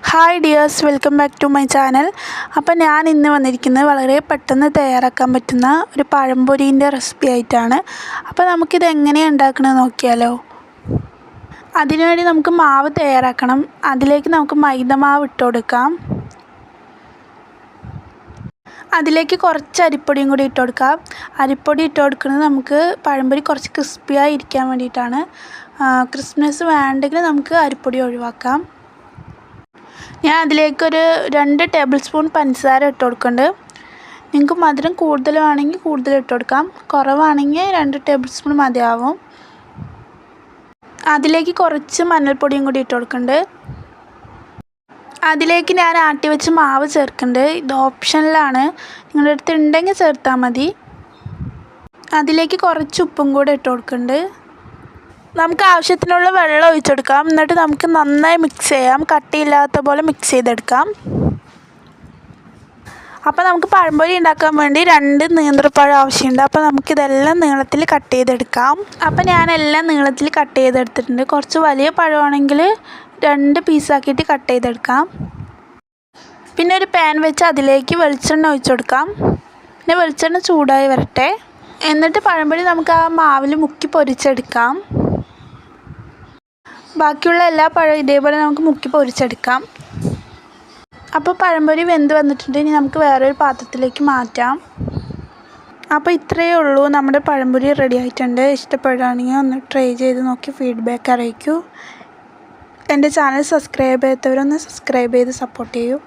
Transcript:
Hi dears, welcome back to my channel. അപ്പോൾ ഞാൻ ഇന്ന് വന്നിരിക്കുന്നത് വളരെ പെട്ടെന്ന് തയ്യാറാക്കാൻ പറ്റുന്ന ഒരു പഴംപൊരീൻ്റെ റെസിപ്പി ആയിട്ടാണ്. അപ്പോൾ നമുക്കിത് എങ്ങനെയാണ് ഉണ്ടാക്കണമെന്ന് നോക്കിയാലോ. അതിനുവേണ്ടി നമുക്ക് മാവ് തയ്യാറാക്കണം. അതിലേക്ക് നമുക്ക് മൈദമാവ് ഇട്ട് കൊടുക്കാം. അതിലേക്ക് കുറച്ച് അരിപ്പൊടിയും കൂടി ഇട്ട് കൊടുക്കാം. അരിപ്പൊടി ഇട്ട് കൊടുക്കുന്നത് നമുക്ക് പഴംപൊരി കുറച്ച് ക്രിസ്പിയായി ഇരിക്കാൻ വേണ്ടിയിട്ടാണ്. ക്രിസ്പിനെസ് വേണ്ടെങ്കിൽ നമുക്ക് അരിപ്പൊടി ഒഴിവാക്കാം. ഞാൻ അതിലേക്കൊരു 2 ടേബിൾ സ്പൂൺ പഞ്ചസാര ഇട്ട് കൊടുക്കുന്നുണ്ട്. നിങ്ങൾക്ക് മധുരം കൂടുതൽ വേണമെങ്കിൽ കൂടുതൽ ഇട്ട് കൊടുക്കാം, കുറവാണെങ്കിൽ 2 ടേബിൾ സ്പൂൺ മതിയാവും. അതിലേക്ക് കുറച്ച് മഞ്ഞൾപ്പൊടിയും കൂടി ഇട്ട് കൊടുക്കുന്നുണ്ട്. അതിലേക്ക് ഞാൻ ആട്ടി വെച്ച് മാവ് ചേർക്കുന്നുണ്ട്. ഇത് ഓപ്ഷനിലാണ്, നിങ്ങളുടെ അടുത്ത് ഉണ്ടെങ്കിൽ ചേർത്താൽ മതി. അതിലേക്ക് കുറച്ച് ഉപ്പും കൂടെ ഇട്ട് കൊടുക്കുന്നുണ്ട്. നമുക്ക് ആവശ്യത്തിനുള്ള വെള്ളം ഒഴിച്ചെടുക്കാം. എന്നിട്ട് നമുക്ക് നന്നായി മിക്സ് ചെയ്യാം. കട്ടിയില്ലാത്ത പോലെ മിക്സ് ചെയ്തെടുക്കാം. അപ്പോൾ നമുക്ക് പഴംപൊരി ഉണ്ടാക്കാൻ വേണ്ടി 2 നേന്ത്രപ്പഴം ആവശ്യമുണ്ട്. അപ്പോൾ നമുക്കിതെല്ലാം നീളത്തിൽ കട്ട് ചെയ്തെടുക്കാം. അപ്പോൾ ഞാനെല്ലാം നീളത്തിൽ കട്ട് ചെയ്തെടുത്തിട്ടുണ്ട്. കുറച്ച് വലിയ പഴമാണെങ്കിൽ 2 പീസാക്കിയിട്ട് കട്ട് ചെയ്തെടുക്കാം. പിന്നെ ഒരു പാൻ വെച്ച് അതിലേക്ക് വെളിച്ചെണ്ണ ഒഴിച്ചു കൊടുക്കാം. പിന്നെ വെളിച്ചെണ്ണ ചൂടായി വരട്ടെ. എന്നിട്ട് പഴംപൊരി നമുക്ക് ആ മാവിൽ മുക്കി പൊരിച്ചെടുക്കാം. ബാക്കിയുള്ള എല്ലാ പഴവും ഇതേപോലെ നമുക്ക് മുക്കി പൊരിച്ചെടുക്കാം. അപ്പോൾ പഴംപൊരി വെന്ത് വന്നിട്ടുണ്ട്. ഇനി നമുക്ക് വേറൊരു പാത്രത്തിലേക്ക് മാറ്റാം. അപ്പോൾ ഇത്രയേ ഉള്ളൂ, നമ്മുടെ പഴംപൊരി റെഡി ആയിട്ടുണ്ട്. ഇഷ്ടപ്പെടുകയാണെങ്കിൽ ഒന്ന് ട്രൈ ചെയ്ത് നോക്കി ഫീഡ്ബാക്ക് അറിയിക്കൂ. എൻ്റെ ചാനൽ സബ്സ്ക്രൈബ് ചെയ്യാത്തവരൊന്ന് സബ്സ്ക്രൈബ് ചെയ്ത് സപ്പോർട്ട് ചെയ്യൂ.